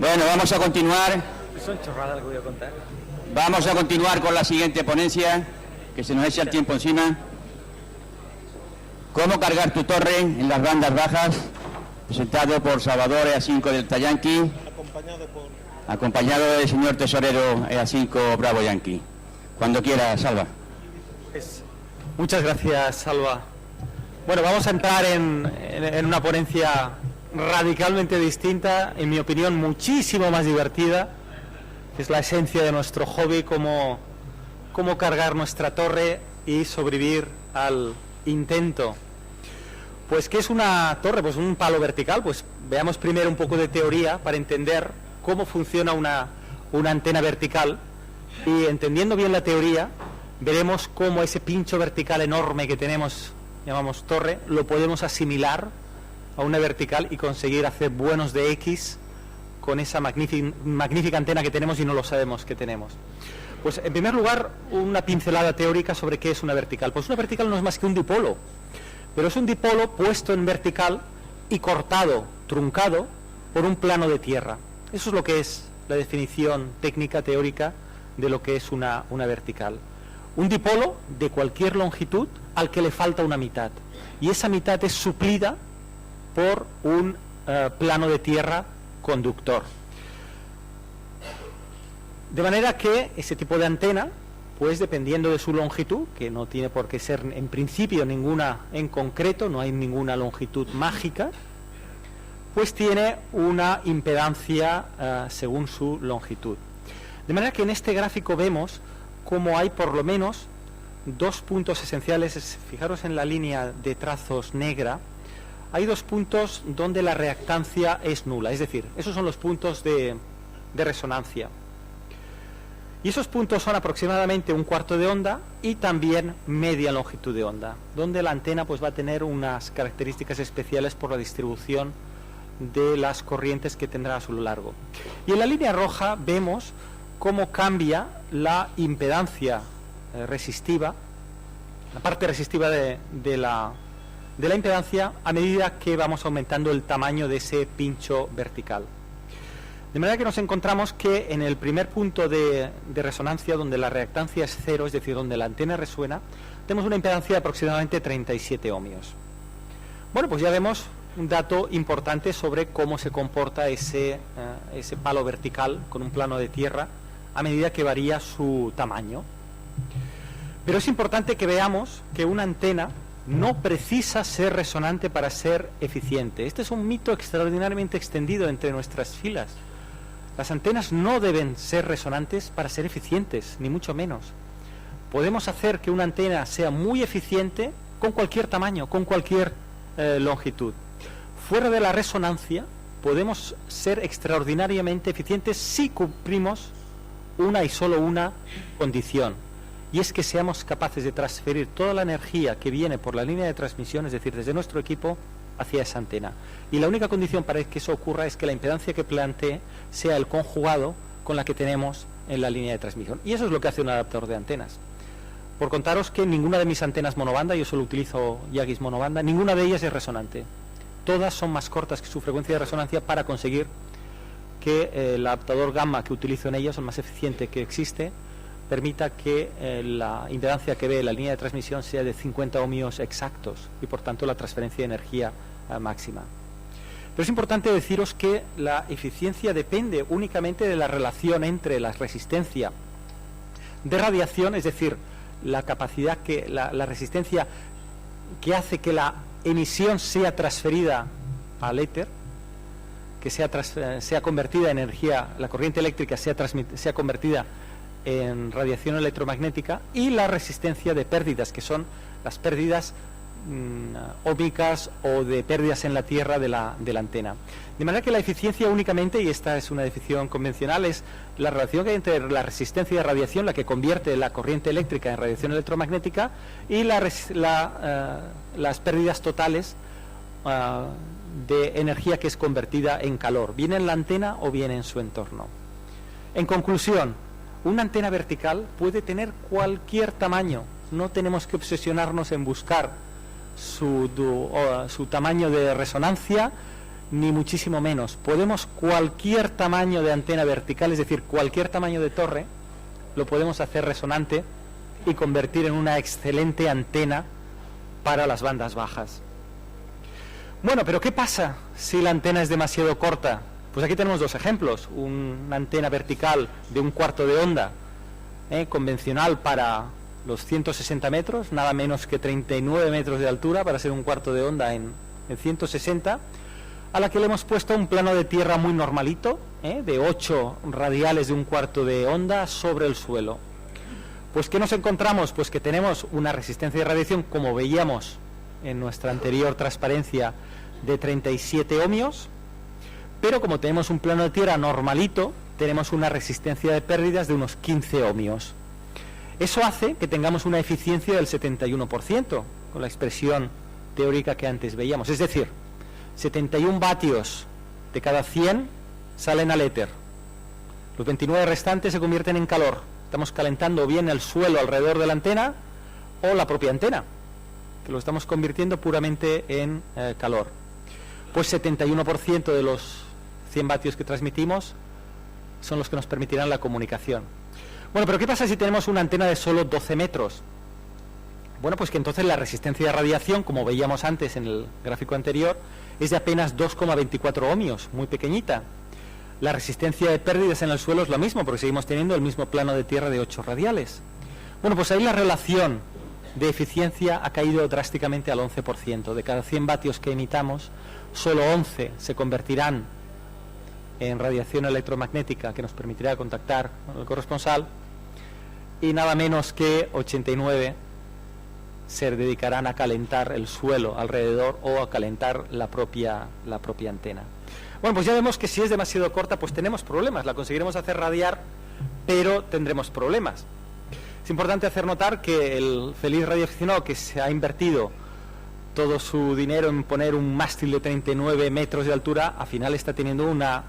Bueno, vamos a continuar. Son chorradas que voy a contar. Vamos a continuar con la siguiente ponencia, que se nos echa el tiempo encima. ¿Cómo cargar tu torre en las bandas bajas? Presentado por Salvador EA5 Delta Yankee, acompañado del señor tesorero EA5 Bravo Yankee. Cuando quiera, Salva. Muchas gracias, Salva. Bueno, vamos a entrar en una ponencia radicalmente distinta, en mi opinión muchísimo más divertida. Es la esencia de nuestro hobby, cómo cargar nuestra torre y sobrevivir al intento. Pues, ¿qué es una torre? Pues un palo vertical. Pues veamos primero un poco de teoría para entender cómo funciona una antena vertical, y entendiendo bien la teoría veremos cómo ese pincho vertical enorme que tenemos, llamamos torre, lo podemos asimilar a una vertical y conseguir hacer buenos de X con esa magnífica antena que tenemos y no lo sabemos que tenemos. Pues en primer lugar, una pincelada teórica sobre qué es una vertical. Pues una vertical no es más que un dipolo, pero es un dipolo puesto en vertical y cortado, truncado por un plano de tierra. Eso es lo que es la definición técnica, teórica, de lo que es una vertical. Un dipolo de cualquier longitud al que le falta una mitad, y esa mitad es suplida por un plano de tierra conductor. De manera que ese tipo de antena, pues dependiendo de su longitud, que no tiene por qué ser en principio ninguna en concreto, no hay ninguna longitud mágica, pues tiene una impedancia según su longitud. De manera que en este gráfico vemos cómo hay por lo menos dos puntos esenciales. Fijaros en la línea de trazos negra, hay dos puntos donde la reactancia es nula, es decir, esos son los puntos de resonancia. Y esos puntos son aproximadamente un cuarto de onda y también media longitud de onda, donde la antena pues va a tener unas características especiales por la distribución de las corrientes que tendrá a su largo. Y en la línea roja vemos cómo cambia la impedancia resistiva, la parte resistiva de la impedancia, a medida que vamos aumentando el tamaño de ese pincho vertical. De manera que nos encontramos que en el primer punto de resonancia, donde la reactancia es cero, es decir, donde la antena resuena, tenemos una impedancia de aproximadamente 37 ohmios. Bueno, pues ya vemos un dato importante sobre cómo se comporta ese palo vertical con un plano de tierra a medida que varía su tamaño. Pero es importante que veamos que una antena no precisa ser resonante para ser eficiente. Este es un mito extraordinariamente extendido entre nuestras filas. Las antenas no deben ser resonantes para ser eficientes, ni mucho menos. Podemos hacer que una antena sea muy eficiente con cualquier tamaño, con cualquier longitud. Fuera de la resonancia podemos ser extraordinariamente eficientes si cumplimos una y solo una condición, y es que seamos capaces de transferir toda la energía que viene por la línea de transmisión, es decir, desde nuestro equipo, hacia esa antena. Y la única condición para que eso ocurra es que la impedancia que plantee sea el conjugado con la que tenemos en la línea de transmisión. Y eso es lo que hace un adaptador de antenas. Por contaros que ninguna de mis antenas monobanda, yo solo utilizo Yagis monobanda, ninguna de ellas es resonante. Todas son más cortas que su frecuencia de resonancia para conseguir que el adaptador gamma que utilizo en ellas, el más eficiente que existe, permita que la impedancia que ve la línea de transmisión sea de 50 ohmios exactos y por tanto la transferencia de energía máxima. Pero es importante deciros que la eficiencia depende únicamente de la relación entre la resistencia de radiación, es decir, la capacidad que la resistencia que hace que la emisión sea transferida al éter, que sea convertida en energía, la corriente eléctrica sea convertida en radiación electromagnética, y la resistencia de pérdidas, que son las pérdidas óhmicas o de pérdidas en la tierra de la antena. De manera que la eficiencia únicamente, y esta es una definición convencional, es la relación que hay entre la resistencia de radiación, la que convierte la corriente eléctrica en radiación electromagnética, y las pérdidas totales de energía que es convertida en calor, bien en la antena o bien en su entorno. En conclusión, una antena vertical puede tener cualquier tamaño, no tenemos que obsesionarnos en buscar su tamaño de resonancia, ni muchísimo menos. Podemos cualquier tamaño de antena vertical, es decir, cualquier tamaño de torre, lo podemos hacer resonante y convertir en una excelente antena para las bandas bajas. Bueno, pero ¿qué pasa si la antena es demasiado corta? Pues aquí tenemos dos ejemplos. Una antena vertical de 1/4 de onda, convencional para los 160 metros, nada menos que 39 metros de altura para ser 1/4 de onda en 160, a la que le hemos puesto un plano de tierra muy normalito, de 8 radiales de 1/4 de onda sobre el suelo. Pues ¿qué nos encontramos? Pues que tenemos una resistencia de radiación, como veíamos en nuestra anterior transparencia, de 37 ohmios, pero como tenemos un plano de tierra normalito, tenemos una resistencia de pérdidas de unos 15 ohmios. Eso hace que tengamos una eficiencia del 71%, con la expresión teórica que antes veíamos. Es decir, 71 vatios de cada 100 salen al éter. Los 29 restantes se convierten en calor. Estamos calentando bien el suelo alrededor de la antena o la propia antena, que lo estamos convirtiendo puramente en calor. Pues 71% de los 100 vatios que transmitimos son los que nos permitirán la comunicación. Bueno, pero ¿qué pasa si tenemos una antena de solo 12 metros? Bueno, pues que entonces la resistencia de radiación, como veíamos antes en el gráfico anterior, es de apenas 2,24 ohmios, muy pequeñita. La resistencia de pérdidas en el suelo es lo mismo, porque seguimos teniendo el mismo plano de tierra de 8 radiales. Bueno, pues ahí la relación de eficiencia ha caído drásticamente al 11%. De cada 100 vatios que emitamos, solo 11 se convertirán en radiación electromagnética que nos permitirá contactar con el corresponsal, y nada menos que 89 se dedicarán a calentar el suelo alrededor o a calentar la propia antena. Bueno, pues ya vemos que si es demasiado corta, pues tenemos problemas. La conseguiremos hacer radiar, pero tendremos problemas. Es importante hacer notar que el feliz radioaficionado que se ha invertido todo su dinero en poner un mástil de 39 metros de altura, al final está teniendo una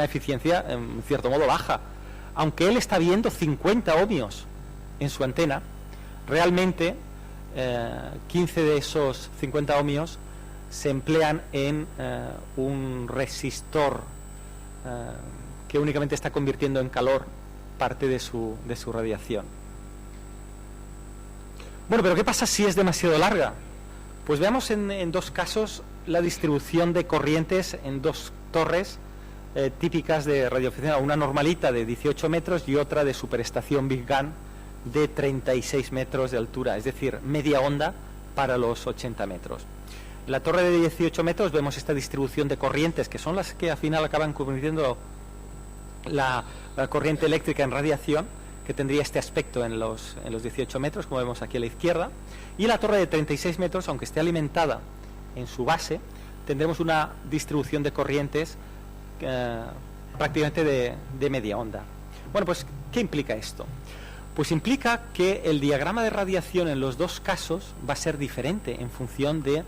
eficiencia en cierto modo baja. Aunque él está viendo 50 ohmios en su antena, realmente 15 de esos 50 ohmios se emplean en un resistor que únicamente está convirtiendo en calor parte de su radiación. Bueno, pero ¿qué pasa si es demasiado larga? Pues veamos en dos casos la distribución de corrientes en dos torres típicas de radioaficionado, una normalita de 18 metros y otra de superestación Big Gun de 36 metros de altura, es decir, media onda para los 80 metros. En la torre de 18 metros vemos esta distribución de corrientes, que son las que al final acaban convirtiendo la corriente eléctrica en radiación, que tendría este aspecto en los 18 metros, como vemos aquí a la izquierda. Y en la torre de 36 metros, aunque esté alimentada en su base, tendremos una distribución de corrientes prácticamente de media onda. Bueno, pues, ¿qué implica esto? Pues implica que el diagrama de radiación en los dos casos va a ser diferente en función de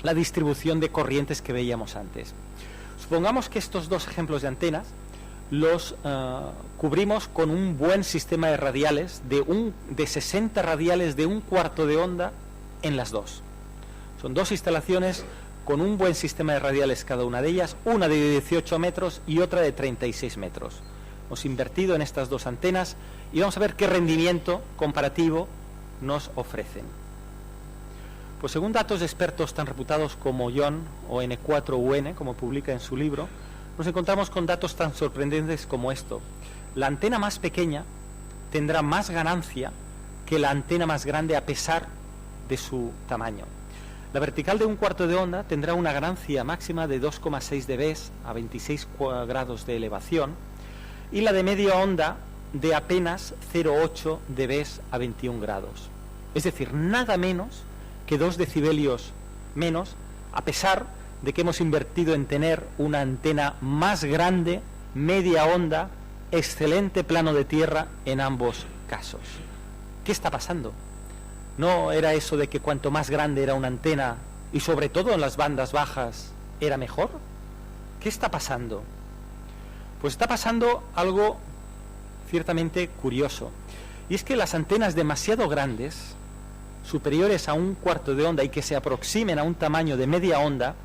la distribución de corrientes que veíamos antes. Supongamos que estos dos ejemplos de antenas los cubrimos con un buen sistema de radiales de 60 radiales de 1/4 de onda en las dos. Son dos instalaciones con un buen sistema de radiales cada una de ellas, una de 18 metros y otra de 36 metros. Hemos invertido en estas dos antenas y vamos a ver qué rendimiento comparativo nos ofrecen. Pues según datos de expertos tan reputados como Young o N4UN, como publica en su libro, nos encontramos con datos tan sorprendentes como esto. La antena más pequeña tendrá más ganancia que la antena más grande a pesar de su tamaño. La vertical de 1/4 de onda tendrá una ganancia máxima de 2,6 dB a 26 grados de elevación y la de media onda de apenas 0,8 dB a 21 grados. Es decir, nada menos que 2 decibelios menos, a pesar de que hemos invertido en tener una antena más grande, media onda, excelente plano de tierra en ambos casos. ¿Qué está pasando? ¿No era eso de que cuanto más grande era una antena, y sobre todo en las bandas bajas, era mejor? ¿Qué está pasando? Pues está pasando algo ciertamente curioso, y es que las antenas demasiado grandes superiores a 1/4 de onda y que se aproximen a un tamaño de media onda,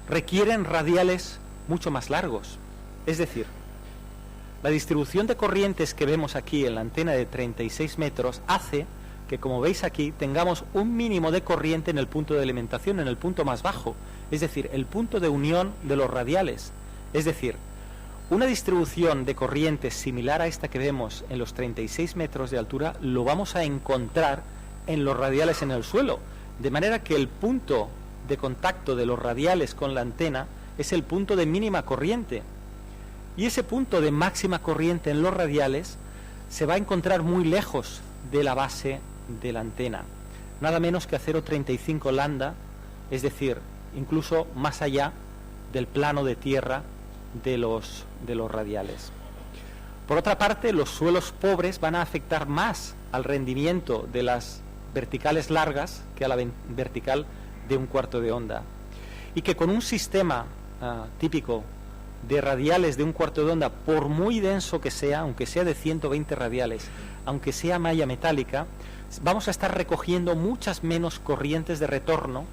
requieren radiales mucho más largos. Es decir, la distribución de corrientes que vemos aquí en la antena de 36 metros hace que, como veis aquí, tengamos un mínimo de corriente en el punto de alimentación, en el punto más bajo, es decir, el punto de unión de los radiales. Es decir, una distribución de corrientes similar a esta que vemos en los 36 metros de altura lo vamos a encontrar en los radiales en el suelo, de manera que el punto de contacto de los radiales con la antena es el punto de mínima corriente. Y ese punto de máxima corriente en los radiales se va a encontrar muy lejos de la base de la antena, nada menos que a 0,35 lambda, es decir, incluso más allá del plano de tierra de los radiales. Por otra parte, los suelos pobres van a afectar más al rendimiento de las verticales largas que a la vertical de 1/4 de onda, y que con un sistema típico de radiales de 1/4 de onda, por muy denso que sea, aunque sea de 120 radiales, aunque sea malla metálica, vamos a estar recogiendo muchas menos corrientes de retorno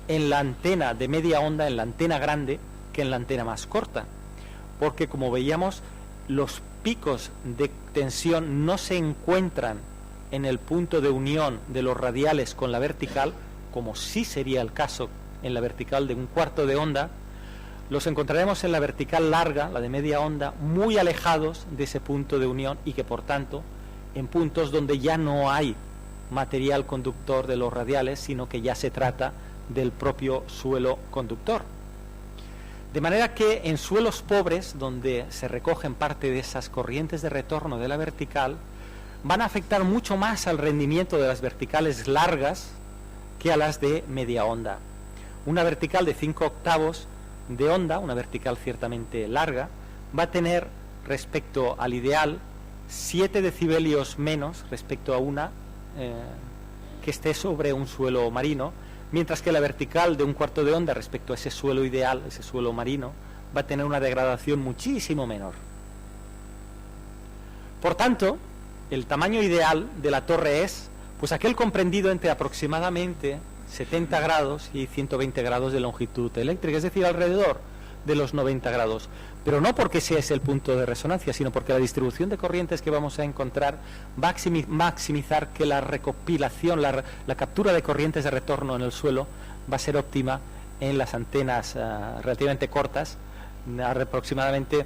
en la antena de media onda, en la antena grande, que en la antena más corta, porque, como veíamos, los picos de tensión no se encuentran en el punto de unión de los radiales con la vertical, como sí sería el caso en la vertical de 1/4 de onda. Los encontraremos en la vertical larga, la de media onda, muy alejados de ese punto de unión, y que, por tanto, en puntos donde ya no hay material conductor de los radiales, sino que ya se trata del propio suelo conductor. De manera que en suelos pobres, donde se recogen parte de esas corrientes de retorno de la vertical, van a afectar mucho más al rendimiento de las verticales largas que a las de media onda. Una vertical de 5 octavos de onda, una vertical ciertamente larga, va a tener, respecto al ideal, 7 decibelios menos respecto a una que esté sobre un suelo marino, mientras que la vertical de 1/4 de onda respecto a ese suelo ideal, ese suelo marino, va a tener una degradación muchísimo menor. Por tanto, el tamaño ideal de la torre es pues aquel comprendido entre aproximadamente 70 grados y 120 grados de longitud eléctrica, es decir, alrededor de los 90 grados, pero no porque ese es el punto de resonancia, sino porque la distribución de corrientes que vamos a encontrar va a maximizar que la recopilación, la captura de corrientes de retorno en el suelo va a ser óptima en las antenas relativamente cortas, aproximadamente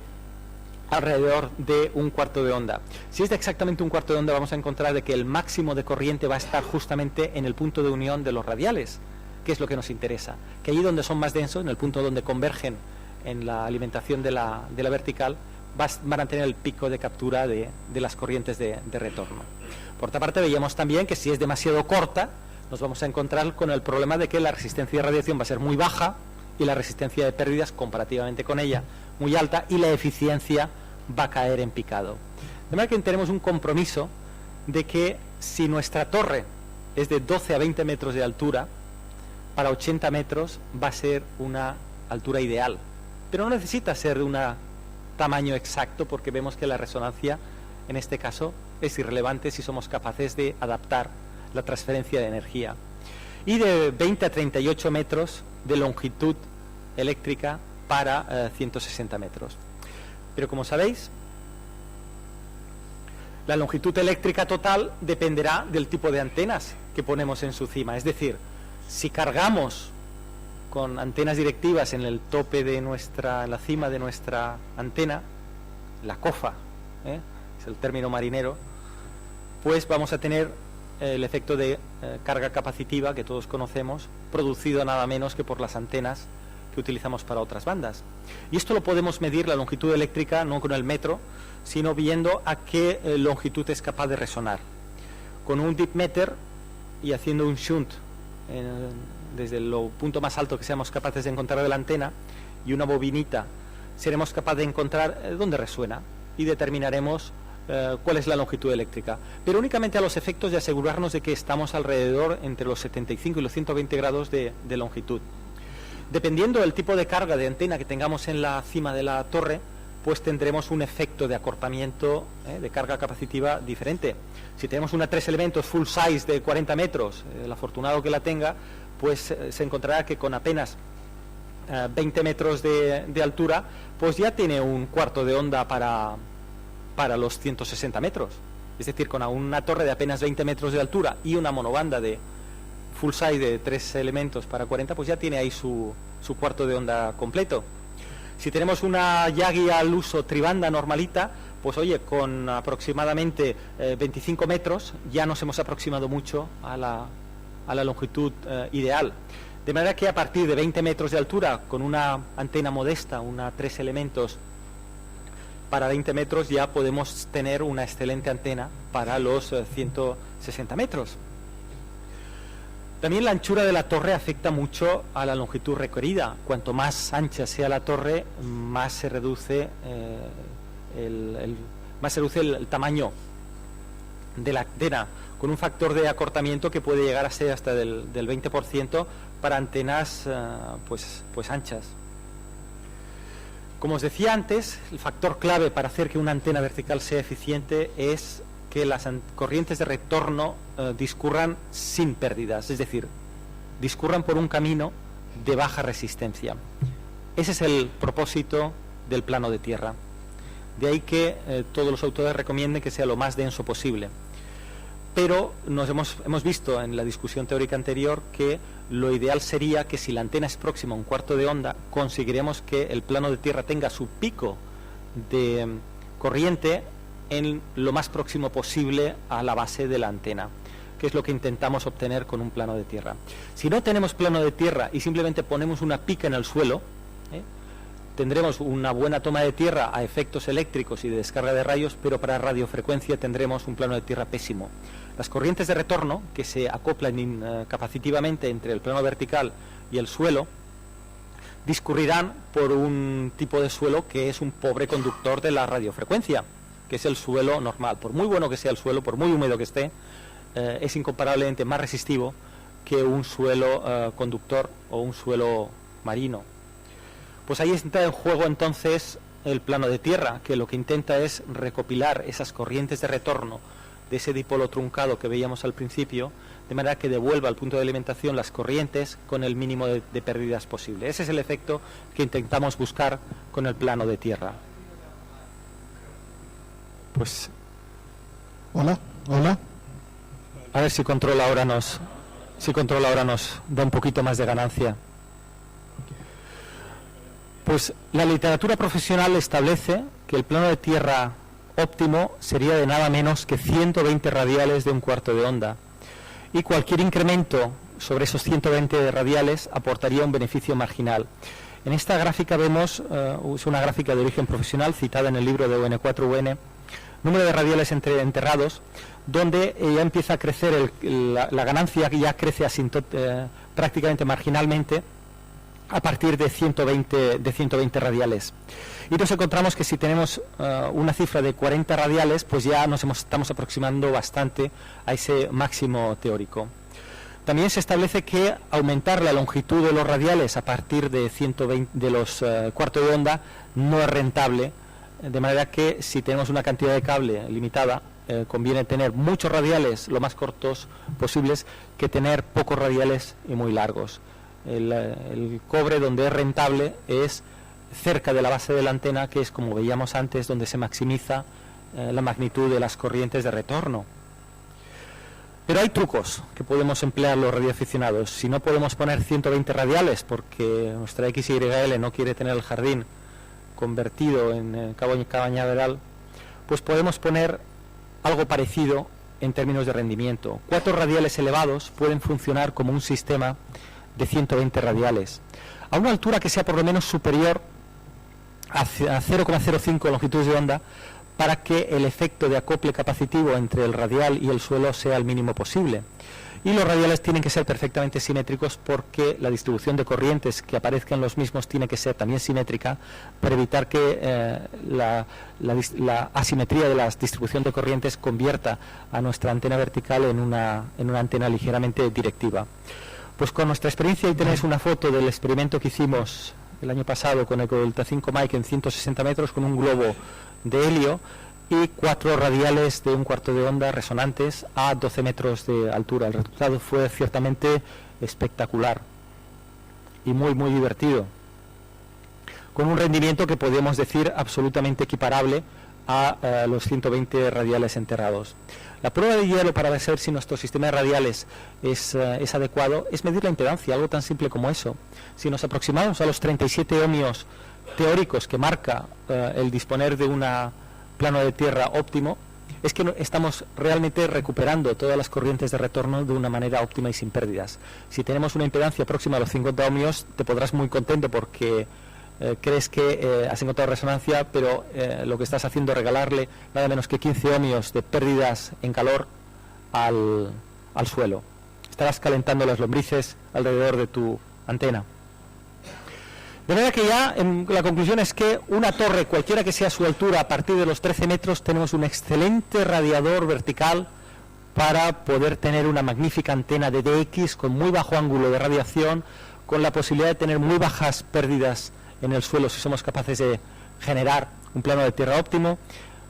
alrededor de 1/4 de onda. Si es de exactamente 1/4 de onda, vamos a encontrar de que el máximo de corriente va a estar justamente en el punto de unión de los radiales, que es lo que nos interesa, que allí donde son más densos, en el punto donde convergen en la alimentación de la vertical, van a tener el pico de captura de las corrientes de retorno. Por otra parte, veíamos también que si es demasiado corta, nos vamos a encontrar con el problema de que la resistencia de radiación va a ser muy baja y la resistencia de pérdidas comparativamente con ella muy alta, y la eficiencia va a caer en picado. De manera que tenemos un compromiso de que si nuestra torre es de 12 a 20 metros de altura, para 80 metros va a ser una altura ideal, pero no necesita ser de un tamaño exacto, porque vemos que la resonancia en este caso es irrelevante si somos capaces de adaptar la transferencia de energía. Y de 20 a 38 metros de longitud eléctrica para 160 metros. Pero, como sabéis, la longitud eléctrica total dependerá del tipo de antenas que ponemos en su cima. Es decir, si cargamos con antenas directivas en el tope de en la cima de nuestra antena, la cofa, es el término marinero, pues vamos a tener el efecto de carga capacitiva que todos conocemos, producido nada menos que por las antenas que utilizamos para otras bandas. Y esto lo podemos medir, la longitud eléctrica, no con el metro, sino viendo a qué longitud es capaz de resonar. Con un deep meter y haciendo un shunt desde el punto más alto que seamos capaces de encontrar de la antena, y una bobinita, seremos capaces de encontrar dónde resuena y determinaremos cuál es la longitud eléctrica, pero únicamente a los efectos de asegurarnos de que estamos alrededor entre los 75 y los 120 grados de longitud. Dependiendo del tipo de carga de antena que tengamos en la cima de la torre, pues tendremos un efecto de acortamiento de carga capacitiva diferente. Si tenemos una 3 elementos full size de 40 metros, el afortunado que la tenga, pues se encontrará que con apenas 20 metros de altura, pues ya tiene un cuarto de onda para los 160 metros. Es decir, con una torre de apenas 20 metros de altura y una monobanda de full size de 3 elementos para 40, pues ya tiene ahí su cuarto de onda completo. Si tenemos una Yagi al uso tribanda normalita, pues oye, con aproximadamente 25 metros ya nos hemos aproximado mucho a la longitud ideal. De manera que a partir de 20 metros de altura, con una antena modesta, una 3 elementos para 20 metros, ya podemos tener una excelente antena para los 160 metros. También la anchura de la torre afecta mucho a la longitud requerida. Cuanto más ancha sea la torre, más se reduce el tamaño de la antena, con un factor de acortamiento que puede llegar a ser hasta del 20% para antenas pues anchas. Como os decía antes, el factor clave para hacer que una antena vertical sea eficiente es que las corrientes de retorno discurran sin pérdidas, es decir, discurran por un camino de baja resistencia. Ese es el propósito del plano de tierra. De ahí que todos los autores recomienden que sea lo más denso posible. Pero hemos visto en la discusión teórica anterior que lo ideal sería que si la antena es próxima a un cuarto de onda, conseguiremos que el plano de tierra tenga su pico de corriente en lo más próximo posible a la base de la antena, que es lo que intentamos obtener con un plano de tierra. Si no tenemos plano de tierra y simplemente ponemos una pica en el suelo, tendremos una buena toma de tierra a efectos eléctricos y de descarga de rayos, pero para radiofrecuencia tendremos un plano de tierra pésimo. Las corrientes de retorno, que se acoplan capacitivamente entre el plano vertical y el suelo, discurrirán por un tipo de suelo que es un pobre conductor de la radiofrecuencia, que es el suelo normal. Por muy bueno que sea el suelo, por muy húmedo que esté, es incomparablemente más resistivo que un suelo conductor o un suelo marino. Pues ahí está en juego entonces el plano de tierra, que lo que intenta es recopilar esas corrientes de retorno de ese dipolo truncado que veíamos al principio, de manera que devuelva al punto de alimentación las corrientes con el mínimo de pérdidas posible. Ese es el efecto que intentamos buscar con el plano de tierra. Pues hola. A ver si control ahora nos da un poquito más de ganancia. Pues la literatura profesional establece que el plano de tierra óptimo sería de nada menos que 120 radiales de un cuarto de onda, y cualquier incremento sobre esos 120 radiales aportaría un beneficio marginal. En esta gráfica vemos, es una gráfica de origen profesional citada en el libro de UN4UN, número de radiales enterrados, donde ya empieza a crecer la ganancia, que ya crece prácticamente marginalmente a partir de 120 radiales. Y nos encontramos que si tenemos una cifra de 40 radiales, pues ya estamos aproximando bastante a ese máximo teórico. También se establece que aumentar la longitud de los radiales a partir de 120 de los cuartos de onda no es rentable, de manera que si tenemos una cantidad de cable limitada, conviene tener muchos radiales lo más cortos posibles que tener pocos radiales y muy largos. El cobre donde es rentable es cerca de la base de la antena, que es, como veíamos antes, donde se maximiza la magnitud de las corrientes de retorno. Pero hay trucos que podemos emplear los radioaficionados. Si no podemos poner 120 radiales porque nuestra XYL no quiere tener el jardín convertido en cabañaveral, pues podemos poner algo parecido en términos de rendimiento. 4 radiales elevados pueden funcionar como un sistema de 120 radiales a una altura que sea por lo menos superior a 0,05 longitudes de onda, para que el efecto de acople capacitivo entre el radial y el suelo sea el mínimo posible. Y los radiales tienen que ser perfectamente simétricos, porque la distribución de corrientes que aparezcan los mismos tiene que ser también simétrica, para evitar que la asimetría de la distribución de corrientes convierta a nuestra antena vertical en una antena ligeramente directiva. Pues con nuestra experiencia, ahí tenéis una foto del experimento que hicimos el año pasado con el Delta 5 Mike en 160 metros con un globo de helio y 4 radiales de un cuarto de onda resonantes a 12 metros de altura. El resultado fue ciertamente espectacular y muy divertido, con un rendimiento que podemos decir absolutamente equiparable a los 120 radiales enterrados. La prueba de hielo para saber si nuestro sistema de radiales es adecuado es medir la impedancia, algo tan simple como eso. Si nos aproximamos a los 37 ohmios teóricos que marca el disponer de un plano de tierra óptimo, es que estamos realmente recuperando todas las corrientes de retorno de una manera óptima y sin pérdidas. Si tenemos una impedancia próxima a los 50 ohmios, te podrás muy contento porque crees que has encontrado resonancia, pero lo que estás haciendo es regalarle nada menos que 15 ohmios de pérdidas en calor al suelo. Estarás calentando las lombrices alrededor de tu antena. De manera que ya la conclusión es que una torre, cualquiera que sea su altura, a partir de los 13 metros, tenemos un excelente radiador vertical para poder tener una magnífica antena de DX con muy bajo ángulo de radiación, con la posibilidad de tener muy bajas pérdidas en el suelo si somos capaces de generar un plano de tierra óptimo.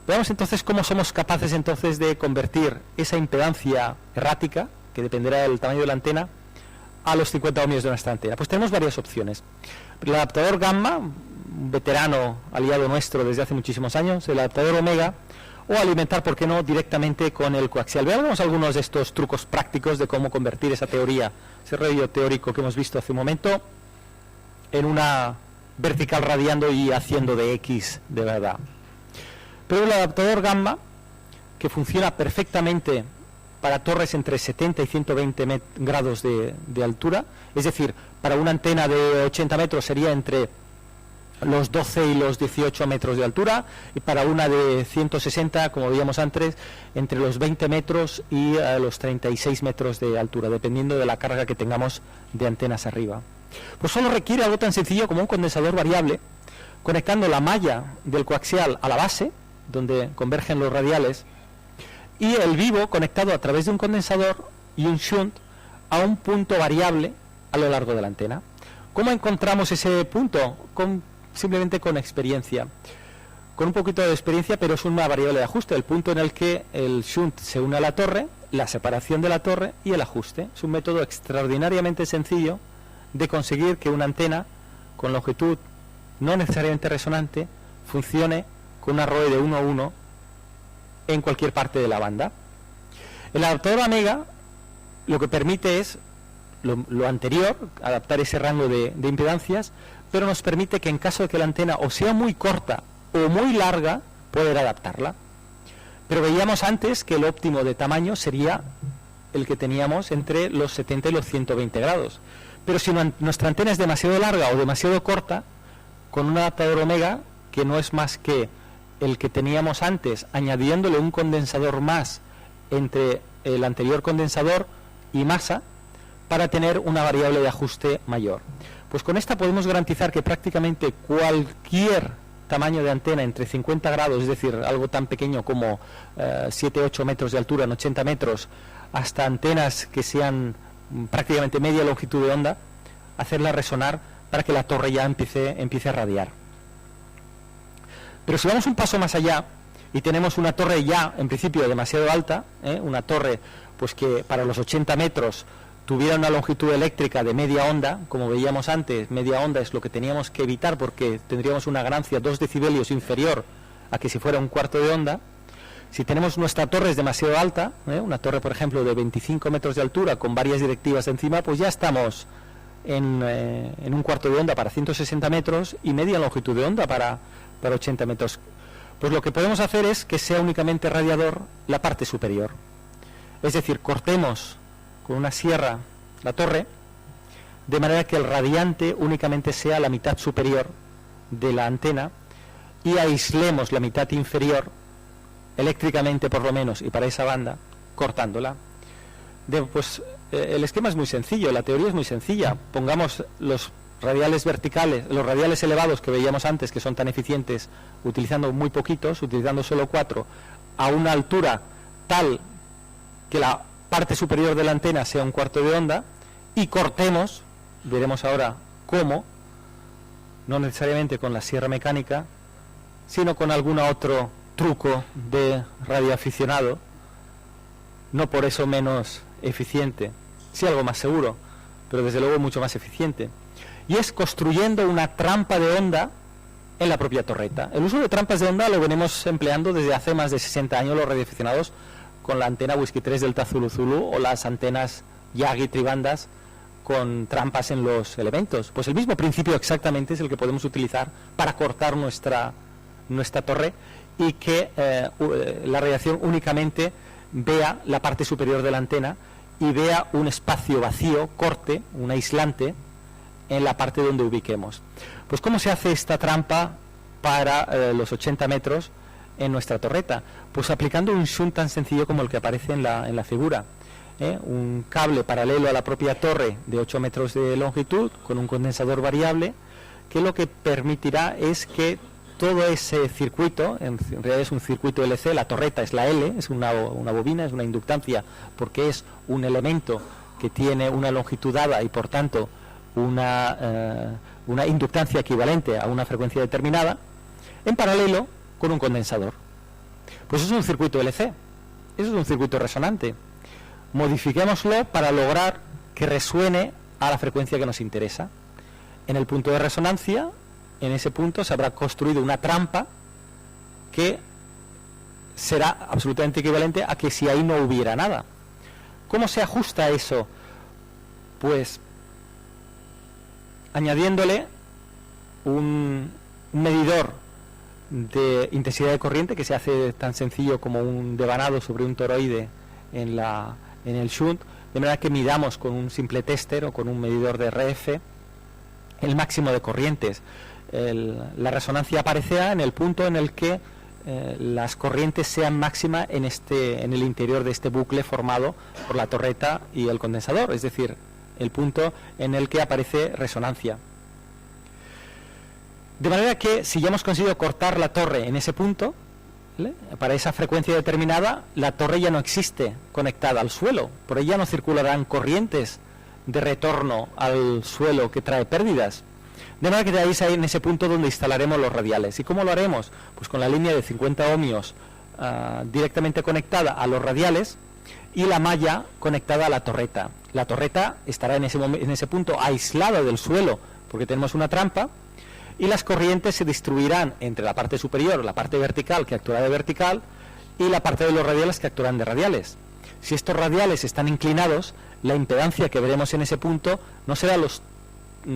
Veamos entonces cómo somos capaces entonces de convertir esa impedancia errática, que dependerá del tamaño de la antena, a los 50 ohmios de nuestra antena. Pues tenemos varias opciones. El adaptador gamma, un veterano aliado nuestro desde hace muchísimos años, el adaptador omega, o alimentar, ¿por qué no?, directamente con el coaxial. Veamos algunos de estos trucos prácticos de cómo convertir esa teoría, ese radio teórico que hemos visto hace un momento, en una vertical radiando y haciendo de X de verdad. Pero el adaptador gamma, que funciona perfectamente para torres entre 70 y 120 grados de altura, es decir, para una antena de 80 metros sería entre los 12 y los 18 metros de altura, y para una de 160, como veíamos antes, entre los 20 metros y los 36 metros de altura, dependiendo de la carga que tengamos de antenas arriba. Pues solo requiere algo tan sencillo como un condensador variable, conectando la malla del coaxial a la base, donde convergen los radiales, y el vivo conectado a través de un condensador y un shunt a un punto variable a lo largo de la antena. ¿Cómo encontramos ese punto? Simplemente con experiencia, con un poquito de experiencia, pero es una variable de ajuste, el punto en el que el shunt se une a la torre, la separación de la torre y el ajuste. Es un método extraordinariamente sencillo de conseguir que una antena con longitud no necesariamente resonante funcione con una ROE de 1 a 1 en cualquier parte de la banda. El adaptador omega lo que permite es lo anterior, adaptar ese rango de impedancias, pero nos permite que en caso de que la antena o sea muy corta o muy larga, poder adaptarla. Pero veíamos antes que el óptimo de tamaño sería el que teníamos entre los 70 y los 120 grados. Pero si nuestra antena es demasiado larga o demasiado corta, con un adaptador omega, que no es más que el que teníamos antes, añadiéndole un condensador más entre el anterior condensador y masa, para tener una variable de ajuste mayor. Pues con esta podemos garantizar que prácticamente cualquier tamaño de antena entre 50 grados, es decir, algo tan pequeño como 7-8 metros de altura en 80 metros, hasta antenas que sean prácticamente media longitud de onda, hacerla resonar para que la torre ya empiece a radiar. Pero si vamos un paso más allá y tenemos una torre ya en principio demasiado alta, una torre pues que para los 80 metros tuviera una longitud eléctrica de media onda, como veíamos antes, media onda es lo que teníamos que evitar porque tendríamos una ganancia 2 decibelios inferior a que si fuera un cuarto de onda. Si tenemos nuestra torre es demasiado alta, una torre por ejemplo de 25 metros de altura con varias directivas encima, pues ya estamos en un cuarto de onda para 160 metros y media longitud de onda para 80 metros. Pues lo que podemos hacer es que sea únicamente radiador la parte superior. Es decir, cortemos con una sierra la torre, de manera que el radiante únicamente sea la mitad superior de la antena y aislemos la mitad inferior, eléctricamente por lo menos, y para esa banda, cortándola. Pues el esquema es muy sencillo, la teoría es muy sencilla. Pongamos los radiales verticales, los radiales elevados que veíamos antes, que son tan eficientes, utilizando muy poquitos, utilizando solo 4, a una altura tal que la parte superior de la antena sea un cuarto de onda, y cortemos, veremos ahora cómo, no necesariamente con la sierra mecánica, sino con algún otro truco de radioaficionado, no por eso menos eficiente, sí algo más seguro, pero desde luego mucho más eficiente, y es construyendo una trampa de onda en la propia torreta. El uso de trampas de onda lo venimos empleando desde hace más de 60 años los radioaficionados con la antena Whisky 3 Delta Zulu Zulu o las antenas Yagi tribandas con trampas en los elementos. Pues el mismo principio exactamente es el que podemos utilizar para cortar nuestra torre y que la radiación únicamente vea la parte superior de la antena y vea un espacio vacío, corte, un aislante en la parte donde ubiquemos. Pues ¿cómo se hace esta trampa para los 80 metros en nuestra torreta? Pues aplicando un shunt tan sencillo como el que aparece en la figura. Un cable paralelo a la propia torre de 8 metros de longitud con un condensador variable, que lo que permitirá es que todo ese circuito, en realidad es un circuito LC, la torreta es la L, es una bobina, es una inductancia, porque es un elemento que tiene una longitud dada y por tanto una inductancia equivalente a una frecuencia determinada, en paralelo con un condensador. Pues eso es un circuito LC, eso es un circuito resonante. Modifiquémoslo para lograr que resuene a la frecuencia que nos interesa. En el punto de resonancia, en ese punto se habrá construido una trampa que será absolutamente equivalente a que si ahí no hubiera nada. ¿Cómo se ajusta eso? Pues añadiéndole un medidor de intensidad de corriente que se hace tan sencillo como un devanado sobre un toroide en el shunt, de manera que midamos con un simple tester o con un medidor de RF el máximo de corrientes. La resonancia aparecerá en el punto en el que las corrientes sean máxima en el interior de este bucle formado por la torreta y el condensador, es decir, el punto en el que aparece resonancia. De manera que si ya hemos conseguido cortar la torre en ese punto, ¿vale?, para esa frecuencia determinada, la torre ya no existe conectada al suelo, por ella no circularán corrientes de retorno al suelo que trae pérdidas. De manera que de ahí en ese punto donde instalaremos los radiales. ¿Y cómo lo haremos? Pues con la línea de 50 ohmios directamente conectada a los radiales y la malla conectada a la torreta. La torreta estará en ese punto aislada del suelo porque tenemos una trampa, y las corrientes se distribuirán entre la parte superior, la parte vertical que actuará de vertical, y la parte de los radiales que actuarán de radiales. Si estos radiales están inclinados, la impedancia que veremos en ese punto no será los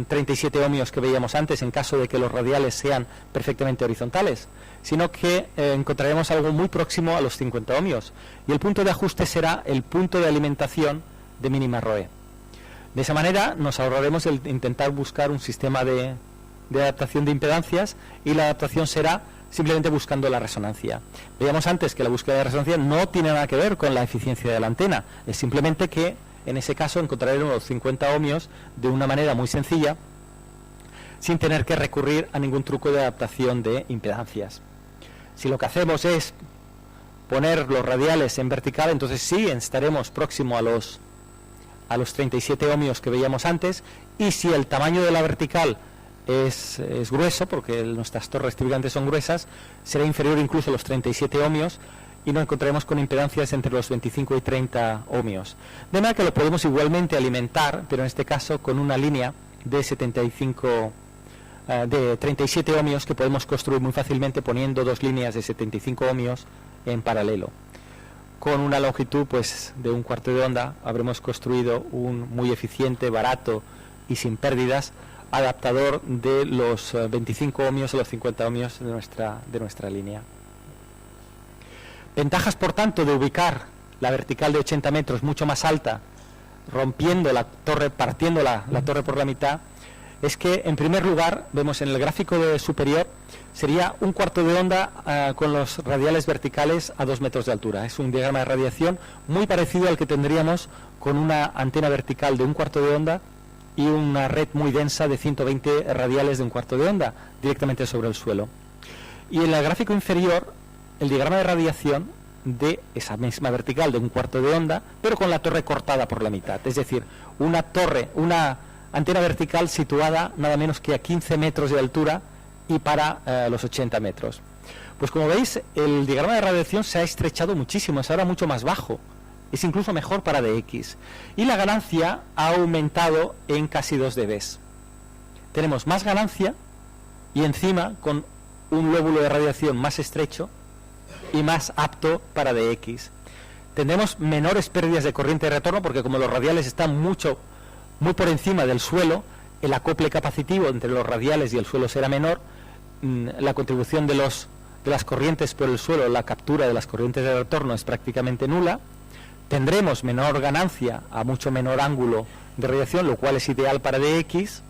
37 ohmios que veíamos antes en caso de que los radiales sean perfectamente horizontales, sino que encontraremos algo muy próximo a los 50 ohmios, y el punto de ajuste será el punto de alimentación de mínima ROE. De esa manera nos ahorraremos el intentar buscar un sistema de adaptación de impedancias, y la adaptación será simplemente buscando la resonancia. Veíamos antes que la búsqueda de resonancia no tiene nada que ver con la eficiencia de la antena, es simplemente que en ese caso encontraremos los 50 ohmios de una manera muy sencilla, sin tener que recurrir a ningún truco de adaptación de impedancias. Si lo que hacemos es poner los radiales en vertical, entonces sí estaremos próximo a los 37 ohmios que veíamos antes, y si el tamaño de la vertical es grueso, porque nuestras torres típicamente son gruesas, será inferior incluso a los 37 ohmios, y nos encontraremos con impedancias entre los 25 y 30 ohmios. De manera que lo podemos igualmente alimentar, pero en este caso con una línea de 37 ohmios que podemos construir muy fácilmente poniendo dos líneas de 75 ohmios en paralelo. Con una longitud pues de un cuarto de onda habremos construido un muy eficiente, barato y sin pérdidas adaptador de los 25 ohmios a los 50 ohmios de nuestra línea. Ventajas, por tanto, de ubicar la vertical de 80 metros mucho más alta, rompiendo la torre, partiendo la torre por la mitad, es que, en primer lugar, vemos en el gráfico superior, sería un cuarto de onda con los radiales verticales a 2 metros de altura. Es un diagrama de radiación muy parecido al que tendríamos con una antena vertical de un cuarto de onda y una red muy densa de 120 radiales de un cuarto de onda, directamente sobre el suelo. Y en el gráfico inferior, el diagrama de radiación de esa misma vertical de un cuarto de onda, pero con la torre cortada por la mitad. Es decir, una antena vertical situada nada menos que a 15 metros de altura y para los 80 metros. Pues como veis, el diagrama de radiación se ha estrechado muchísimo, es ahora mucho más bajo, es incluso mejor para DX, y la ganancia ha aumentado en casi 2 dB. Tenemos más ganancia y encima con un lóbulo de radiación más estrecho y más apto para DX. Tendremos menores pérdidas de corriente de retorno porque como los radiales están muy por encima del suelo, el acople capacitivo entre los radiales y el suelo será menor, la contribución de las corrientes por el suelo, la captura de las corrientes de retorno es prácticamente nula, tendremos menor ganancia a mucho menor ángulo de radiación, lo cual es ideal para DX,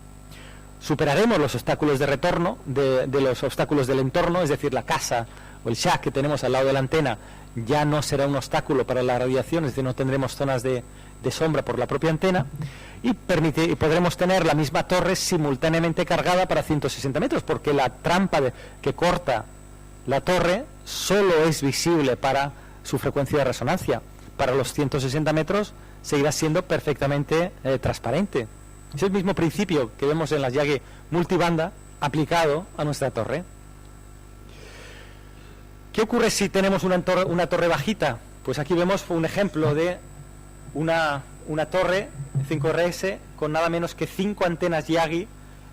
superaremos los obstáculos de retorno, de los obstáculos del entorno, es decir, la casa o el shack que tenemos al lado de la antena ya no será un obstáculo para la radiación, es decir, no tendremos zonas de sombra por la propia antena, y podremos tener la misma torre simultáneamente cargada para 160 metros, porque la trampa que corta la torre solo es visible para su frecuencia de resonancia. Para los 160 metros seguirá siendo perfectamente transparente. Es el mismo principio que vemos en las Yagi multibanda aplicado a nuestra torre. ¿Qué ocurre si tenemos una torre bajita? Pues aquí vemos un ejemplo de una torre 5RS con nada menos que 5 antenas Yagi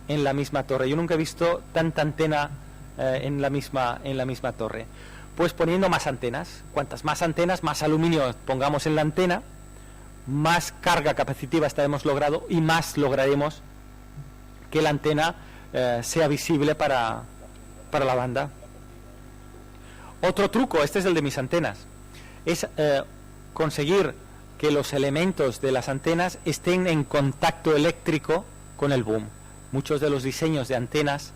en la misma torre. Yo nunca he visto tanta antena en la misma torre. Pues poniendo más antenas. Cuantas más antenas, más aluminio pongamos en la antena, más carga capacitiva estaremos logrado y más lograremos que la antena sea visible para la banda. Otro truco, este es el de mis antenas, es conseguir que los elementos de las antenas estén en contacto eléctrico con el boom. Muchos de los diseños de antenas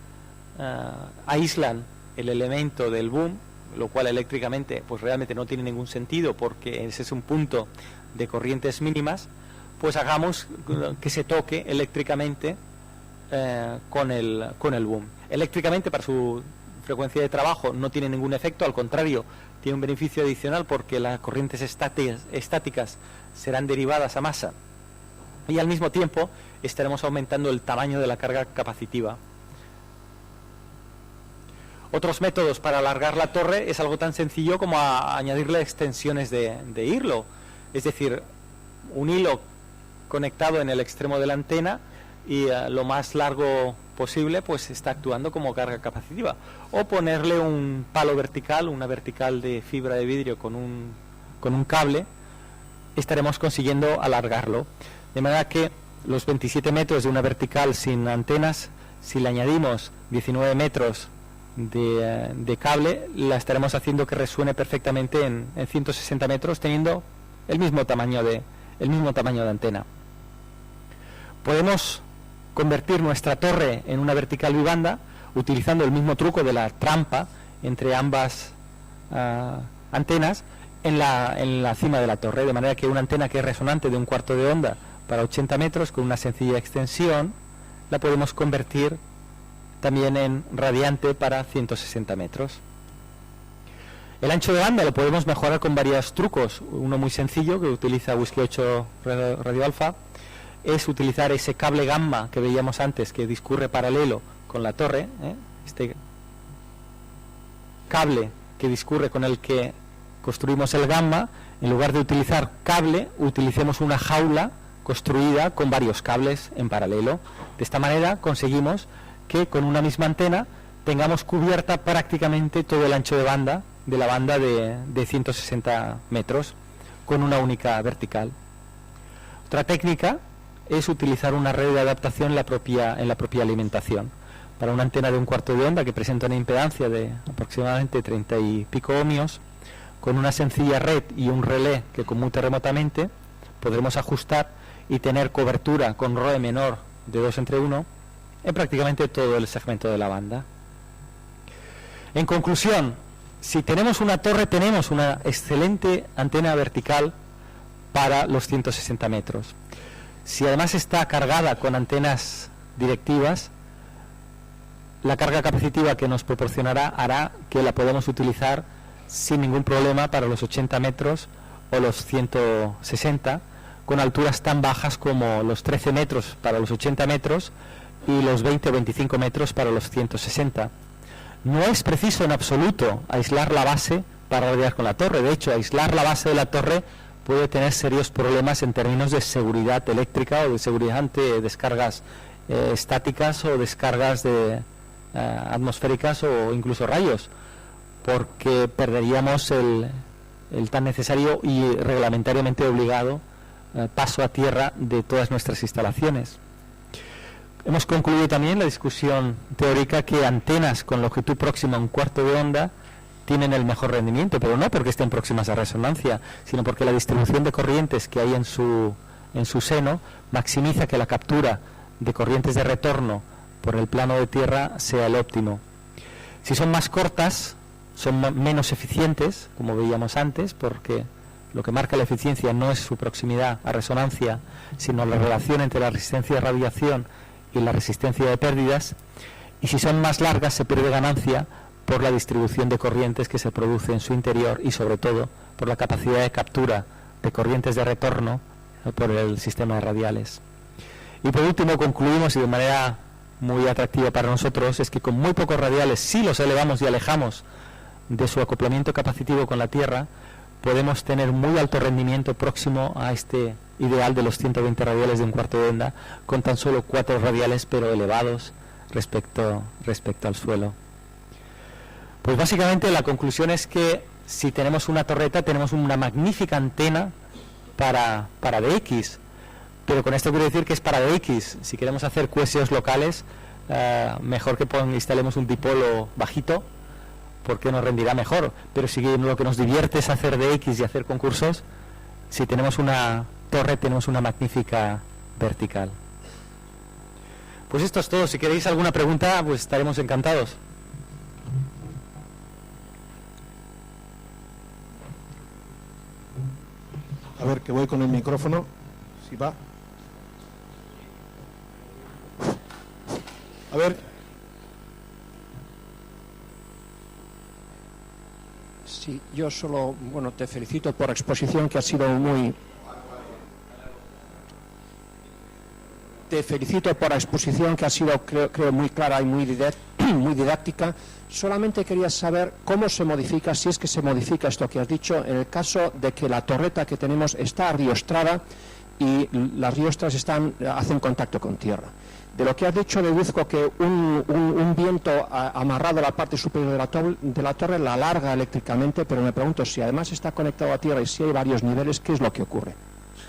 aíslan el elemento del boom, lo cual eléctricamente pues realmente no tiene ningún sentido porque ese es un punto de corrientes mínimas. Pues hagamos que se toque eléctricamente con el boom. Eléctricamente para su frecuencia de trabajo no tiene ningún efecto, al contrario, tiene un beneficio adicional porque las corrientes estáticas serán derivadas a masa y al mismo tiempo estaremos aumentando el tamaño de la carga capacitiva. Otros métodos para alargar la torre es algo tan sencillo como añadirle extensiones de hilo, es decir, un hilo conectado en el extremo de la antena y lo más largo posible pues está actuando como carga capacitiva, o ponerle un palo vertical, una vertical de fibra de vidrio con un cable, estaremos consiguiendo alargarlo, de manera que los 27 metros de una vertical sin antenas, si le añadimos 19 metros de cable, la estaremos haciendo que resuene perfectamente en 160 metros, teniendo el mismo tamaño de antena. Podemos convertir nuestra torre en una vertical bibanda utilizando el mismo truco de la trampa entre ambas antenas en la cima de la torre, de manera que una antena que es resonante de 1/4 de onda para 80 metros con una sencilla extensión la podemos convertir también en radiante para 160 metros. El ancho de banda lo podemos mejorar con varios trucos. Uno muy sencillo que utiliza Whisky 8 Radio Alfa es utilizar ese cable gamma que veíamos antes que discurre paralelo con la torre, este cable que discurre con el que construimos el gamma. En lugar de utilizar cable, utilicemos una jaula construida con varios cables en paralelo. De esta manera conseguimos que con una misma antena tengamos cubierta prácticamente todo el ancho de banda de la banda de 160 metros con una única vertical. Otra técnica es utilizar una red de adaptación en la propia alimentación. Para una antena de 1/4 de onda que presenta una impedancia de aproximadamente 30 y pico ohmios, con una sencilla red y un relé que conmute remotamente, podremos ajustar y tener cobertura con ROE menor de 2/1 en prácticamente todo el segmento de la banda. En conclusión, si tenemos una torre, tenemos una excelente antena vertical para los 160 metros. Si además está cargada con antenas directivas, la carga capacitiva que nos proporcionará hará que la podamos utilizar sin ningún problema para los 80 metros o los 160, con alturas tan bajas como los 13 metros para los 80 metros y los 20 o 25 metros para los 160. No es preciso en absoluto aislar la base para radiar con la torre. De hecho, aislar la base de la torre puede tener serios problemas en términos de seguridad eléctrica o de seguridad ante descargas estáticas o descargas atmosféricas o incluso rayos, porque perderíamos el tan necesario y reglamentariamente obligado paso a tierra de todas nuestras instalaciones. Hemos concluido también la discusión teórica que antenas con longitud próxima a un cuarto de onda tienen el mejor rendimiento, pero no porque estén próximas a resonancia, sino porque la distribución de corrientes que hay en su seno maximiza que la captura de corrientes de retorno por el plano de tierra sea el óptimo. Si son más cortas, son menos eficientes, como veíamos antes, porque lo que marca la eficiencia no es su proximidad a resonancia, sino la relación entre la resistencia de radiación y la resistencia de pérdidas, y si son más largas se pierde ganancia por la distribución de corrientes que se produce en su interior y sobre todo por la capacidad de captura de corrientes de retorno por el sistema de radiales. Y por último concluimos, y de manera muy atractiva para nosotros, es que con muy pocos radiales, si los elevamos y alejamos de su acoplamiento capacitivo con la Tierra, podemos tener muy alto rendimiento próximo a este ideal de los 120 radiales de un cuarto de onda, con tan solo 4 radiales pero elevados respecto al suelo. Pues básicamente la conclusión es que si tenemos una torreta tenemos una magnífica antena para DX, pero con esto quiero decir que es para DX. Si queremos hacer QSOs locales, mejor que instalemos un dipolo bajito, porque nos rendirá mejor. Pero si lo que nos divierte es hacer DX y hacer concursos, si tenemos una torre tenemos una magnífica vertical. Pues esto es todo. Si queréis alguna pregunta, pues estaremos encantados. A ver, que voy con el micrófono, si va. A ver. Sí, yo solo, bueno, te felicito por la exposición que ha sido muy... Te felicito por la exposición que ha sido, creo muy clara y muy didáctica. Solamente quería saber cómo se modifica, si es que se modifica esto que has dicho, en el caso de que la torreta que tenemos está arriostrada y las riostras hacen contacto con tierra. De lo que has dicho deduzco que un viento amarrado a la parte superior de la torre la alarga eléctricamente, pero me pregunto si además está conectado a tierra y si hay varios niveles, ¿qué es lo que ocurre?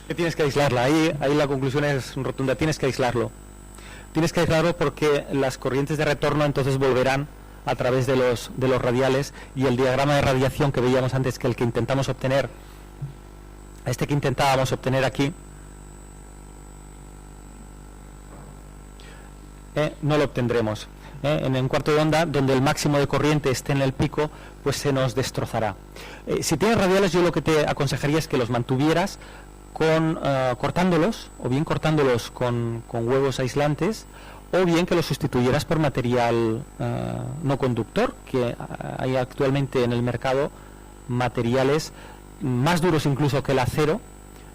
Que tienes que aislarla, ahí la conclusión es rotunda, tienes que aislarlo. Tienes que aislarlo porque las corrientes de retorno entonces volverán a través de los radiales, y el diagrama de radiación que veíamos antes, que el que intentamos obtener, este que intentábamos obtener aquí, no lo obtendremos. En un cuarto de onda, donde el máximo de corriente esté en el pico, pues se nos destrozará. Si tienes radiales, yo lo que te aconsejaría es que los mantuvieras cortándolos, o bien cortándolos con huevos aislantes, o bien que los sustituyeras por material no conductor, que hay actualmente en el mercado materiales más duros incluso que el acero,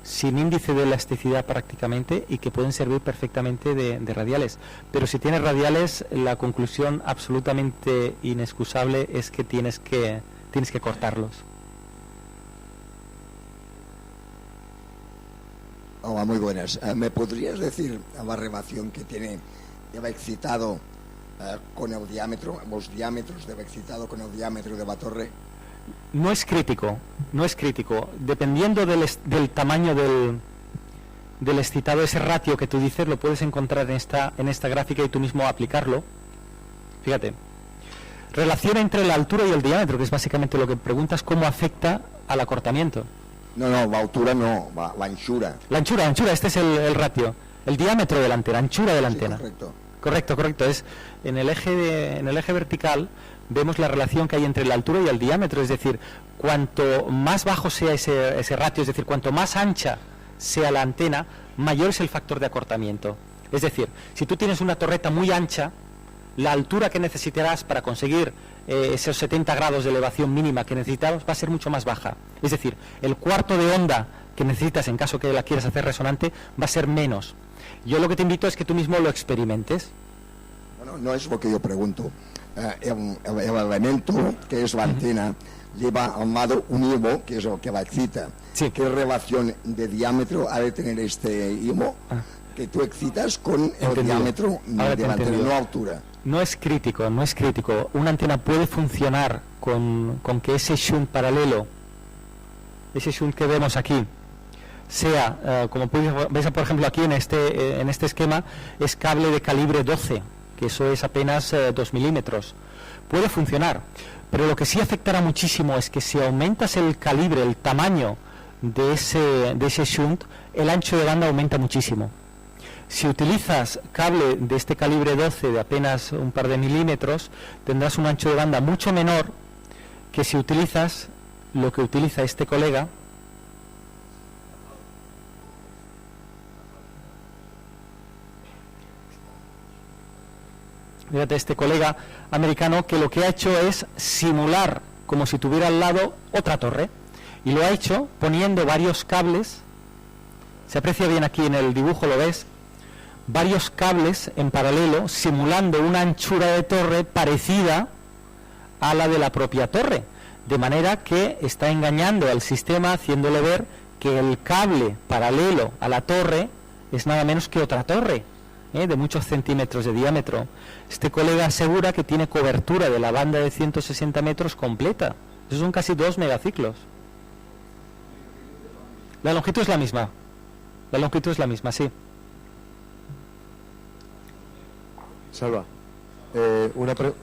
sin índice de elasticidad prácticamente, y que pueden servir perfectamente de radiales. Pero si tienes radiales, la conclusión absolutamente inexcusable es que tienes que cortarlos. Hola, muy buenas. ¿Me podrías decir la barrevación que lleva excitado con el diámetro, los diámetros lleva excitado con el diámetro de la torre? No es crítico. Dependiendo del tamaño del excitado, ese ratio que tú dices lo puedes encontrar en esta gráfica y tú mismo aplicarlo. Fíjate. Relación entre la altura y el diámetro, que es básicamente lo que preguntas, ¿cómo afecta al acortamiento? No, la altura no, la anchura. La anchura, este es el ratio. El diámetro de la antena, anchura de la antena. Correcto. Es en el eje vertical vemos la relación que hay entre la altura y el diámetro, es decir, cuanto más bajo sea ese ratio, es decir, cuanto más ancha sea la antena, mayor es el factor de acortamiento. Es decir, si tú tienes una torreta muy ancha, la altura que necesitarás para conseguir esos 70 grados de elevación mínima que necesitamos va a ser mucho más baja. Es decir, el cuarto de onda que necesitas en caso que la quieras hacer resonante va a ser menos. Yo lo que te invito es que tú mismo lo experimentes. Bueno, no es lo que yo pregunto. El elemento que es la antena lleva al lado un hilo que es lo que la excita. Sí. ¿Qué relación de diámetro ha de tener este hilo que tú excitas con el diámetro Ahora te de la he antena, entendido. no altura? No es crítico, no es crítico. Una antena puede funcionar con que ese shunt paralelo, ese shunt que vemos aquí, sea, como veis por ejemplo aquí en este esquema, es cable de calibre 12, que eso es apenas 2 milímetros. Puede funcionar, pero lo que sí afectará muchísimo es que si aumentas el calibre, el tamaño de ese shunt, el ancho de banda aumenta muchísimo. Si utilizas cable de este calibre 12 de apenas un par de milímetros, tendrás un ancho de banda mucho menor que si utilizas lo que utiliza este colega, fíjate, este colega americano, que lo que ha hecho es simular como si tuviera al lado otra torre, y lo ha hecho poniendo varios cables, se aprecia bien aquí en el dibujo, lo ves, varios cables en paralelo simulando una anchura de torre parecida a la de la propia torre, de manera que está engañando al sistema, haciéndole ver que el cable paralelo a la torre es nada menos que otra torre, de muchos centímetros de diámetro. Este colega asegura que tiene cobertura de la banda de 160 metros completa. Esos son casi 2 megaciclos. La longitud es la misma. La longitud es la misma, sí. Salva, una pregunta.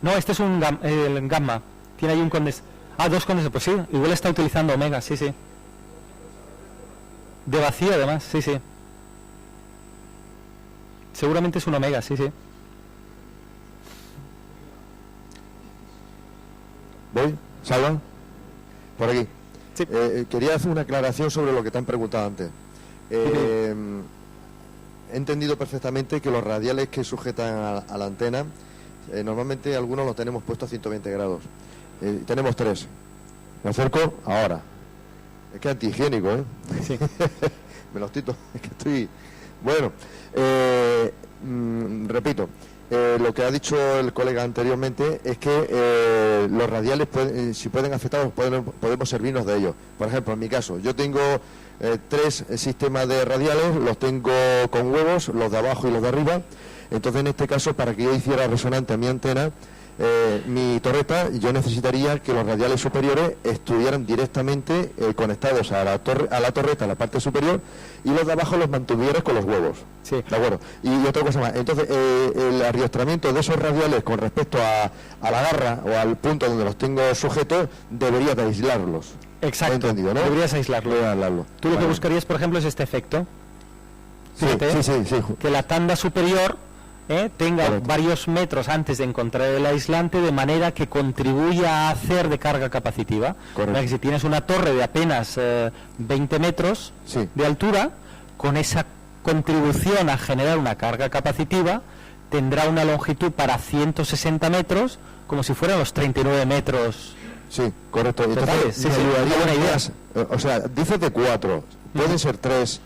No, este es el gamma. Tiene ahí un condensador. Ah, 2 condensadores. Pues sí, igual está utilizando omega, sí, sí. De vacío, además, sí, sí. Seguramente es un omega, sí, sí. ¿Voy? ¿Salva? Por aquí. Sí. Quería hacer una aclaración sobre lo que te han preguntado antes. He entendido perfectamente que los radiales que sujetan a la antena, normalmente algunos los tenemos puestos a 120 grados. Tenemos 3. Me acerco ahora. Es que es antihigiénico, ¿eh? Sí. Me los tito. Es que estoy... Bueno, repito, lo que ha dicho el colega anteriormente es que los radiales, si pueden afectarnos, podemos servirnos de ellos. Por ejemplo, en mi caso, yo tengo 3 sistemas de radiales, los tengo con huevos, los de abajo y los de arriba. Entonces, en este caso, para que yo hiciera resonante a mi antena, mi torreta, yo necesitaría que los radiales superiores estuvieran directamente conectados a la torreta, a la parte superior, y los de abajo los mantuvieras con los huevos. Sí. ¿De acuerdo? Y otra cosa más, entonces el arrastramiento de esos radiales con respecto a la garra o al punto donde los tengo sujetos, debería de aislarlos. Exacto. ¿He entendido, no? Deberías aislarlo. Voy a aislarlo. Tú lo que Vale. buscarías, por ejemplo, es este efecto. Sí, Fíjate, sí. que la tanda superior tenga Correcto. varios metros antes de encontrar el aislante, de manera que contribuya a hacer de carga capacitiva. Correcto. Que si tienes una torre de apenas 20 metros Sí. de altura, con esa contribución a generar una carga capacitiva, tendrá una longitud para 160 metros, como si fueran los 39 metros. Sí, correcto. Totales, sí, me sí, ayudaría una buena idea. más, o sea, dices de 4, pueden ser 3.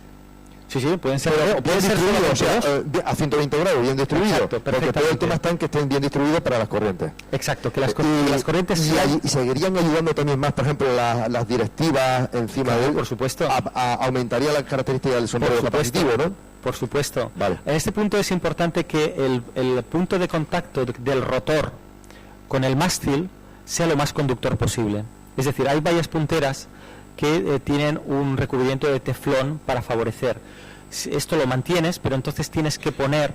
Sí, pueden ser, Pero o pueden ser distribuido, o sea, solamente dos. a 120 grados, bien distribuido. Exacto, porque todo el perfectamente. tema está en que estén bien distribuidos para las corrientes. Exacto, que las corrientes y, sean- y seguirían ayudando también más, por ejemplo, las directivas encima Claro, de él. por supuesto. Aumentaría la característica del sonido Por supuesto. capacitivo, ¿no? Por supuesto. Vale. En este punto es importante que el punto de contacto del rotor con el mástil sea lo más conductor posible. Es decir, hay varias punteras que tienen un recubrimiento de teflón para favorecer. Esto lo mantienes, pero entonces tienes que poner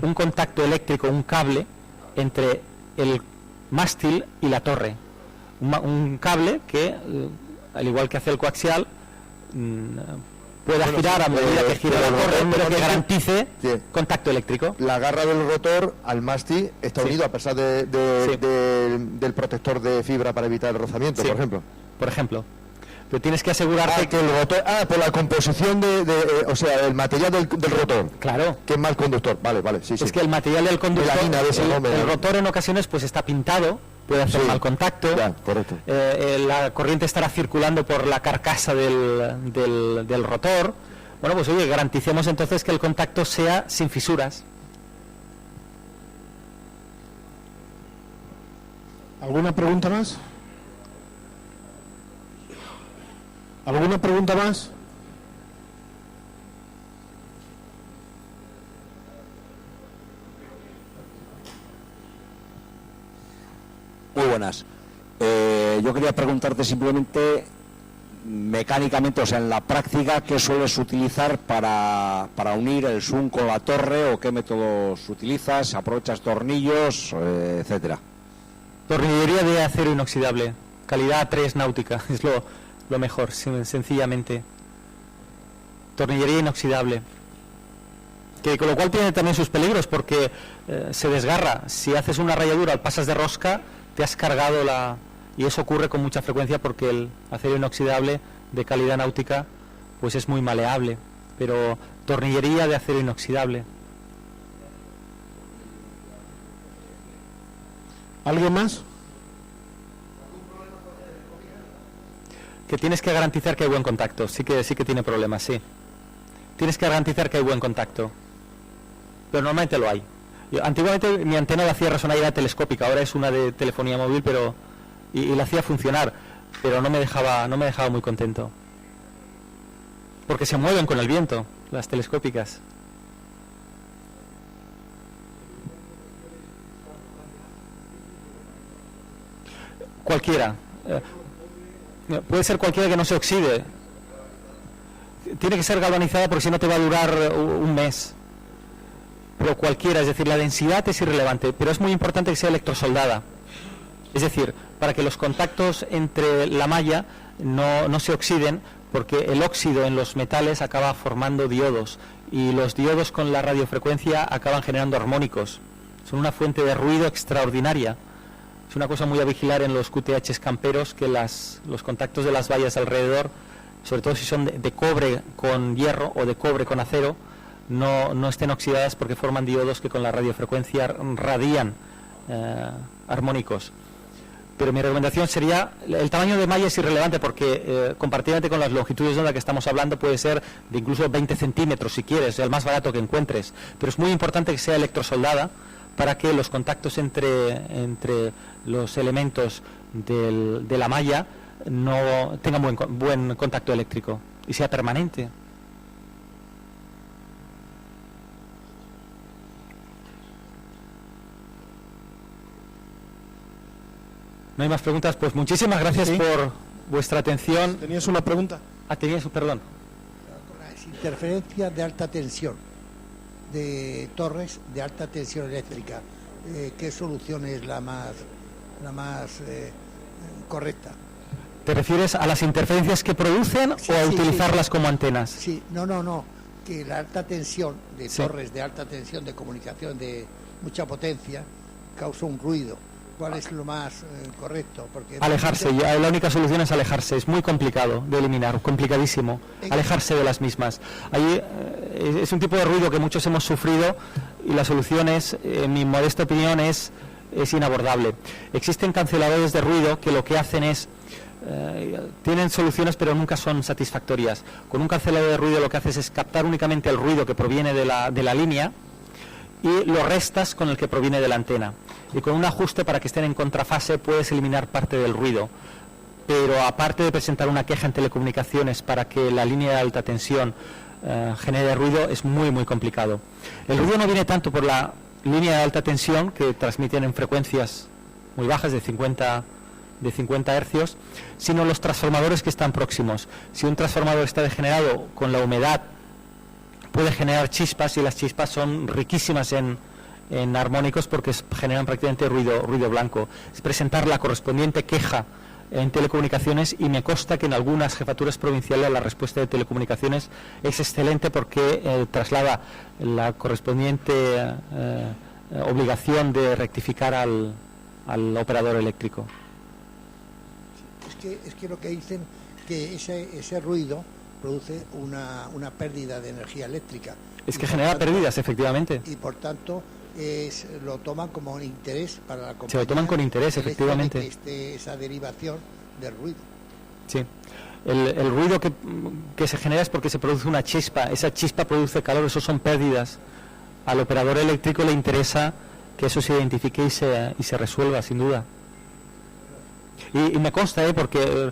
un contacto eléctrico, un cable, entre el mástil y la torre. Un cable que, al igual que hace el coaxial, pueda Bueno, girar a medida que gira la pero torre, pero que normalmente- garantice Sí. contacto eléctrico. La garra del rotor al mástil está Sí. unido a pesar Sí. del protector de fibra para evitar el rozamiento, Sí. por ejemplo. Por ejemplo. Pero tienes que asegurarte Que el rotor, por la composición o sea, el material del rotor, Claro. que es mal conductor. Vale, sí, sí. Es que el material del conductor, Melanina de ese nombre, el ¿no? rotor en ocasiones pues está pintado puede hacer Sí, mal contacto. ya, correcto. La corriente estará circulando por la carcasa del rotor. Bueno, pues oye, garanticemos entonces que el contacto sea sin fisuras. ¿Alguna pregunta más? ¿Alguna pregunta más? Muy buenas. Yo quería preguntarte simplemente mecánicamente, o sea, en la práctica, ¿qué sueles utilizar para unir el SUN con la torre o qué métodos utilizas? ¿Aprovechas tornillos, etcétera? Tornillería de acero inoxidable, calidad 3 náutica, es lo mejor, sencillamente. Tornillería inoxidable. Que con lo cual tiene también sus peligros, porque se desgarra. Si haces una rayadura o pasas de rosca, te has cargado la... Y eso ocurre con mucha frecuencia porque el acero inoxidable de calidad náutica pues es muy maleable. Pero tornillería de acero inoxidable. ¿Alguien más? Que tienes que garantizar que hay buen contacto. Sí que tiene problemas, sí. Tienes que garantizar que hay buen contacto. Pero normalmente lo hay. Antiguamente mi antena la hacía resonar y era telescópica, ahora es una de telefonía móvil, pero y la hacía funcionar, pero no me dejaba muy contento. Porque se mueven con el viento, las telescópicas. Cualquiera. Puede ser cualquiera que no se oxide. Tiene que ser galvanizada porque si no te va a durar un mes. Pero cualquiera, es decir, la densidad es irrelevante, pero es muy importante que sea electrosoldada. Es decir, para que los contactos entre la malla no se oxiden, porque el óxido en los metales acaba formando diodos, y los diodos con la radiofrecuencia acaban generando armónicos. Son una fuente de ruido extraordinaria. Es una cosa muy a vigilar en los QTHs camperos, que los contactos de las vallas alrededor, sobre todo si son de cobre con hierro o de cobre con acero, no estén oxidadas porque forman diodos que con la radiofrecuencia radian armónicos. Pero mi recomendación sería, el tamaño de malla es irrelevante porque comparativamente con las longitudes de onda que estamos hablando puede ser de incluso 20 centímetros si quieres, el más barato que encuentres, pero es muy importante que sea electrosoldada para que los contactos entre los elementos de la malla no tengan buen contacto eléctrico y sea permanente. No hay más preguntas, pues muchísimas gracias por vuestra atención. ¿Tenías una pregunta? Perdón. Con las interferencias de alta tensión, de torres de alta tensión eléctrica, ¿qué solución es la más correcta? ¿Te refieres a las interferencias que producen o a utilizarlas como antenas? Sí, no, que la alta tensión de torres de alta tensión de comunicación de mucha potencia causa un ruido. ¿Cuál es lo más correcto? Porque alejarse, la única solución es alejarse, es muy complicado de eliminar, complicadísimo, alejarse de las mismas. Ahí es un tipo de ruido que muchos hemos sufrido y la solución es, en mi modesta opinión, es inabordable. Existen canceladores de ruido que lo que hacen es, tienen soluciones pero nunca son satisfactorias. Con un cancelador de ruido lo que haces es captar únicamente el ruido que proviene de la línea y lo restas con el que proviene de la antena. Y con un ajuste para que estén en contrafase puedes eliminar parte del ruido. Pero aparte de presentar una queja en telecomunicaciones para que la línea de alta tensión genere ruido, es muy muy complicado. El ruido no viene tanto por la línea de alta tensión, que transmiten en frecuencias muy bajas de 50 hercios, sino los transformadores que están próximos. Si un transformador está degenerado con la humedad, puede generar chispas, y las chispas son riquísimas en armónicos porque generan prácticamente ruido blanco. Es presentar la correspondiente queja en telecomunicaciones, y me consta que en algunas jefaturas provinciales la respuesta de telecomunicaciones es excelente porque traslada la correspondiente obligación de rectificar al operador eléctrico. Es que lo que dicen que ese ruido produce una pérdida de energía eléctrica. Es que genera pérdidas, efectivamente. Y por tanto lo toman como un interés para la compañía. Se lo toman con interés, el hecho de efectivamente. que esté esa derivación del ruido. Sí. El ruido que se genera es porque se produce una chispa. Esa chispa produce calor, eso son pérdidas. Al operador eléctrico le interesa que eso se identifique y se resuelva, sin duda. Y me consta, porque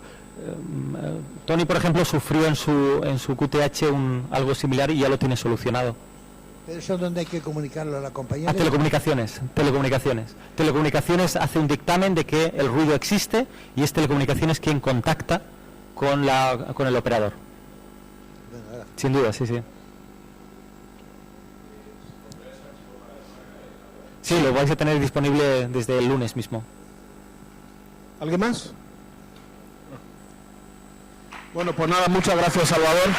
Tony, por ejemplo, sufrió en su QTH algo similar y ya lo tiene solucionado. ¿Pero eso dónde hay que comunicarlo a la compañía? A Telecomunicaciones. Telecomunicaciones hace un dictamen de que el ruido existe y es Telecomunicaciones quien contacta con el operador. Sin duda, sí. Sí, lo vais a tener disponible desde el lunes mismo. ¿Alguien más? Bueno, pues nada, muchas gracias, Salvador.